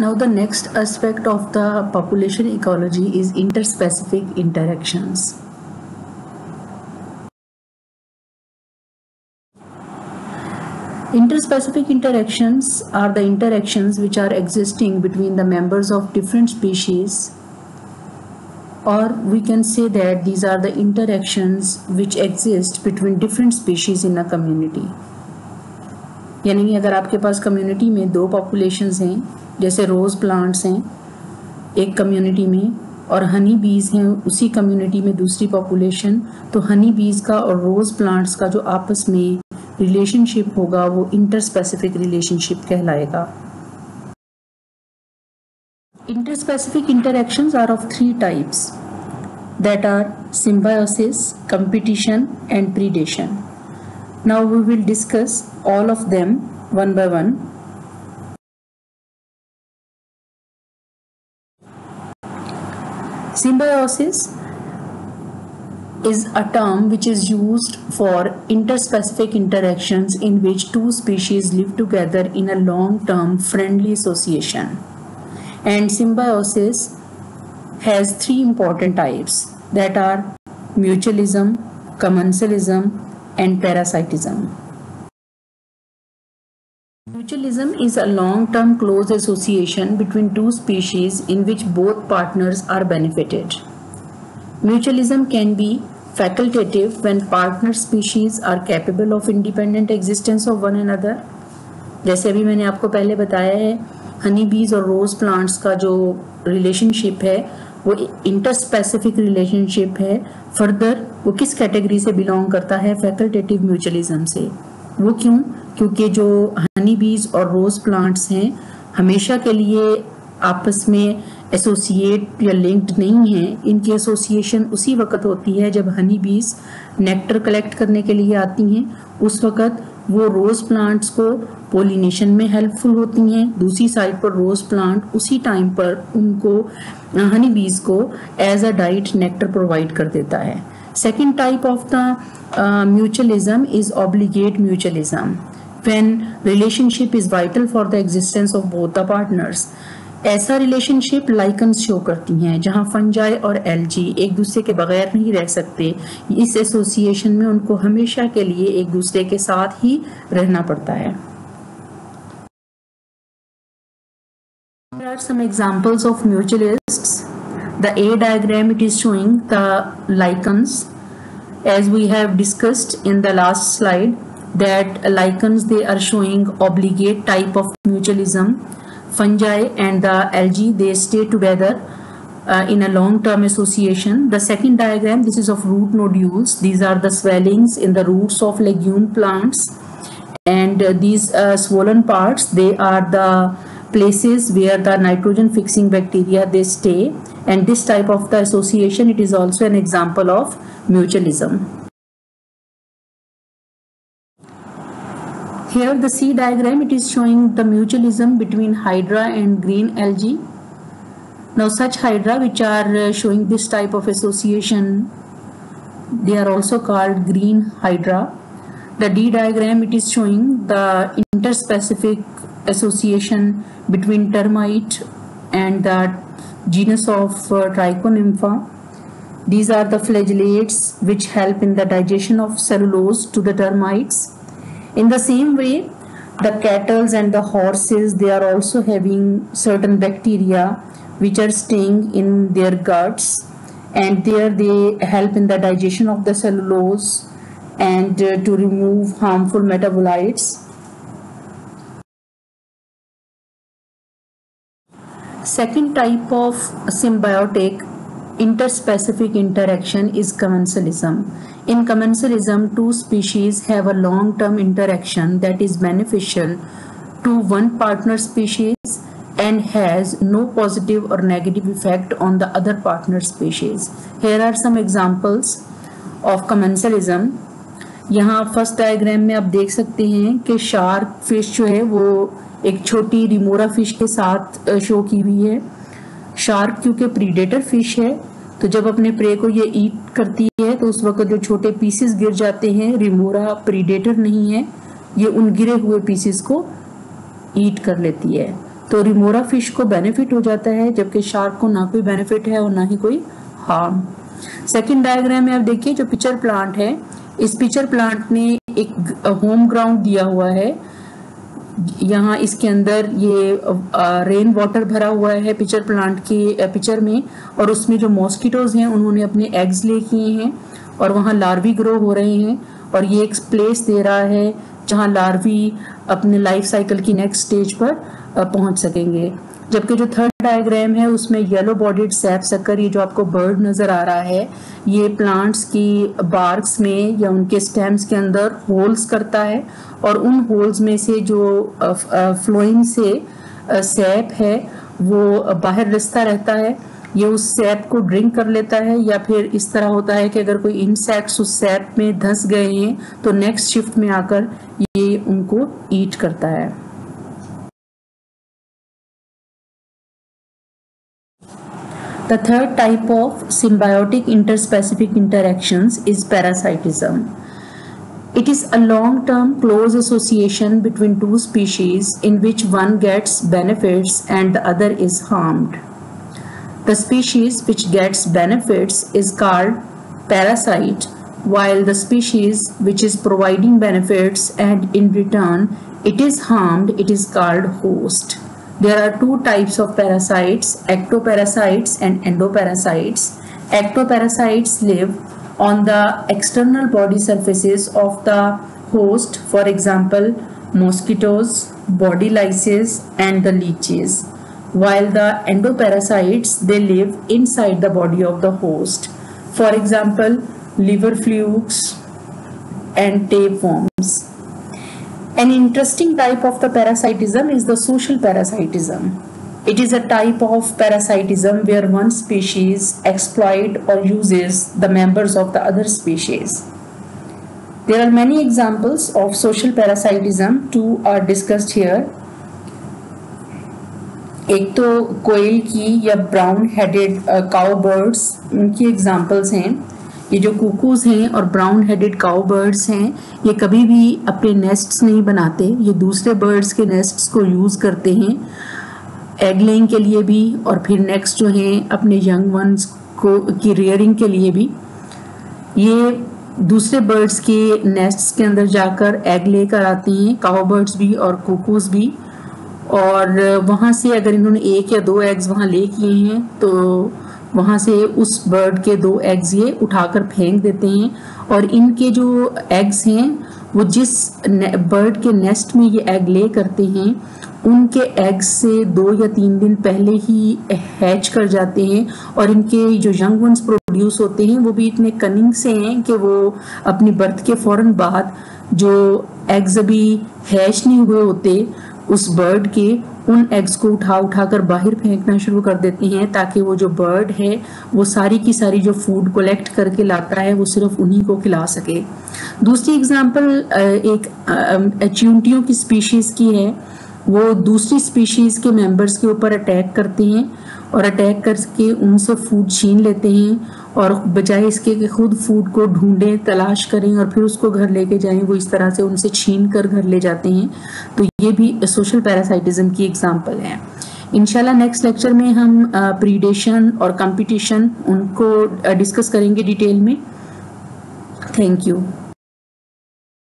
Now the next aspect of the population ecology is interspecific interactions. Interspecific interactions are the interactions which are existing between the members of different species, or we can say that these are the interactions which exist between different species in a community. यानी कि अगर आपके पास community में दो populations हैं, जैसे रोज़ plants हैं एक कम्युनिटी में और हनी बीज हैं उसी कम्युनिटी में दूसरी पॉपुलेशन, तो हनी बीज का और रोज़ प्लांट्स का जो आपस में रिलेशनशिप होगा वो इंटरस्पेसिफिक रिलेशनशिप कहलाएगा. Interspecific interactions are of three types, that are symbiosis, competition and predation. Now we will discuss all of them one by one. Symbiosis is a term which is used for interspecific interactions in which two species live together in a long-term friendly association. And symbiosis has three important types, that are mutualism, commensalism and parasitism. Mutualism is a long-term close association between two species in which both partners are benefited. Mutualism can be facultative when partner species are capable of independent existence of one another. जैसे अभी मैंने आपको पहले बताया है, हनी बीज और रोज plants का जो रिलेशनशिप है वो इंटरस्पेसिफिक रिलेशनशिप है. फर्दर वो किस कैटेगरी से बिलोंग करता है? फैकल्टेटिव म्यूचुअलिज्म से. वो क्यों? क्योंकि जो हनी बीज और रोज प्लांट्स हैं हमेशा के लिए आपस में एसोसिएट या लिंक्ड नहीं है. इनकी एसोसिएशन उसी वक्त होती है जब हनी बीज नेक्टर कलेक्ट करने के लिए आती हैं. उस वक्त वो रोज प्लांट्स को पोलिनेशन में हेल्पफुल होती हैं. दूसरी साइड पर रोज प्लांट उसी टाइम पर उनको हनी बीज को as a diet nectar provide कर देता है. Second type of the mutualism is obligate mutualism, when relationship is vital for the existence of both the partners. ऐसा रिलेशनशिप लाइकन्स शो करती हैं जहां फंजाई और एल्गी एक दूसरे के बगैर नहीं रह सकते. इस एसोसिएशन में उनको हमेशा के लिए एक दूसरे के साथ ही रहना पड़ता है. There are some examples of mutualists. The A diagram, it is showing the lichens. As we have discussed in the last slide, that lichens, they are showing obligate type of mutualism. Fungi and the algae, they stay together in a long-term association. The second diagram, this is of root nodules. These are the swellings in the roots of legume plants, and these swollen parts, they are the places where the nitrogen fixing bacteria they stay, and this type of the association, it is also an example of mutualism. Here the C diagram, it is showing the mutualism between hydra and green algae. Now such hydra which are showing this type of association, they are also called green hydra. The D diagram, it is showing the interspecific association between termite and the genus of Trichonympha. These are the flagellates which help in the digestion of cellulose to the termites. In the same way, the cattle and the horses, they are also having certain bacteria which are staying in their guts, and there they help in the digestion of the cellulose and to remove harmful metabolites. Second type of symbiotic interspecific interaction is commensalism. In commensalism, two species have a long-term interaction that is beneficial to one partner species and has no positive or negative effect on the other partner species. Here are some examples of commensalism. यहाँ first diagram में आप देख सकते हैं कि shark fish जो है वो एक छोटी रिमोरा फिश के साथ शो की हुई है. शार्क क्योंकि प्रीडेटर फिश है, तो जब अपने प्रे को ये ईट करती है तो उस वक्त जो छोटे पीसेस गिर जाते हैं, रिमोरा प्रीडेटर नहीं है, ये उन गिरे हुए पीसेस को ईट कर लेती है. तो रिमोरा फिश को बेनिफिट हो जाता है, जबकि शार्क को ना कोई बेनिफिट है और ना ही कोई हार्म। सेकंड डायग्राम में आप देखिए जो पिचर प्लांट है, इस पिचर प्लांट ने एक होम ग्राउंड दिया हुआ है। यहाँ इसके अंदर ये रेन वाटर भरा हुआ है पिचर प्लांट के पिचर में, और उसमें जो मॉस्किटोज हैं उन्होंने अपने एग्स ले किए हैं और वहाँ लार्वी ग्रो हो रहे हैं, और ये एक प्लेस दे रहा है जहाँ लार्वी अपने लाइफ साइकिल की नेक्स्ट स्टेज पर पहुंच सकेंगे। जबकि जो थर्ड डायग्राम है उसमें येलो बॉडीड सैप सकर, ये जो आपको बर्ड नजर आ रहा है, ये प्लांट्स की बार्क्स में या उनके स्टेम्स के अंदर होल्स करता है, और उन होल्स में से जो फ्लोइंग से सैप है वो बाहर रिसता रहता है। ये उस सैप को ड्रिंक कर लेता है, या फिर इस तरह होता है कि अगर कोई इंसेक्ट्स उस सैप में धंस गए हैं तो नेक्स्ट शिफ्ट में आकर ये उनको ईट करता है। The third type of symbiotic interspecific interactions is parasitism. It is a long-term close association between two species in which one gets benefits and the other is harmed. The species which gets benefits is called parasite, while the species which is providing benefits and in return it is harmed, it is called host. There are two types of parasites, ectoparasites and endoparasites. Ectoparasites live on the external body surfaces of the host, for example, mosquitoes, body lices and the leeches. While the endoparasites, they live inside the body of the host. For example, liver flukes and tapeworms. An interesting type of the parasitism is the social parasitism. It is a type of parasitism where one species exploits or uses the members of the other species. There are many examples of social parasitism. Two are discussed here. एक तो कोयल की या brown headed cow birds, उनकी examples हैं। ये जो cuckoos हैं और ब्राउन हेडेड काउ बर्ड्स हैं, ये कभी भी अपने नेस्ट्स नहीं बनाते, ये दूसरे बर्ड्स के नेस्ट्स को यूज़ करते हैं एग लेइंग के लिए भी, और फिर नेक्स्ट जो हैं अपने यंग वंस को की रेयरिंग के लिए भी। ये दूसरे बर्ड्स के नेस्ट्स के अंदर जाकर एग लेकर आते हैं, काउ बर्ड्स भी और कुकूज भी, और वहाँ से अगर इन्होंने एक या दो एग्स वहाँ ले किए हैं तो वहाँ से उस बर्ड के 2 एग्स ये उठाकर फेंक देते हैं, और इनके जो एग्स हैं वो जिस बर्ड के नेस्ट में ये एग ले करते हैं उनके एग्स से 2 या 3 दिन पहले ही हैच कर जाते हैं, और इनके जो यंग वंस प्रोड्यूस होते हैं वो भी इतने कनिंग से हैं कि वो अपनी बर्थ के फौरन बाद जो एग्स अभी हैच नहीं हुए होते उस बर्ड के, उन एग्स को उठा कर बाहर फेंकना शुरू कर देते हैं, ताकि वो जो बर्ड है वो सारी की सारी जो फूड कलेक्ट करके लाता है वो सिर्फ उन्हीं को खिला सके। दूसरी एग्जांपल एक चींटियों की स्पीशीज़ की है। वो दूसरी स्पीशीज़ के मेंबर्स के ऊपर अटैक करते हैं और अटैक करके उनसे फूड छीन लेते हैं, और बजाय इसके कि खुद फूड को ढूंढें, तलाश करें और फिर उसको घर लेके जाएं, वो इस तरह से उनसे छीन कर घर ले जाते हैं। तो ये भी सोशल पैरासाइटिज्म की एग्जांपल है। इंशाल्लाह नेक्स्ट लेक्चर में हम प्रीडेशन और कंपटीशन उनको डिस्कस करेंगे डिटेल में। Thank you.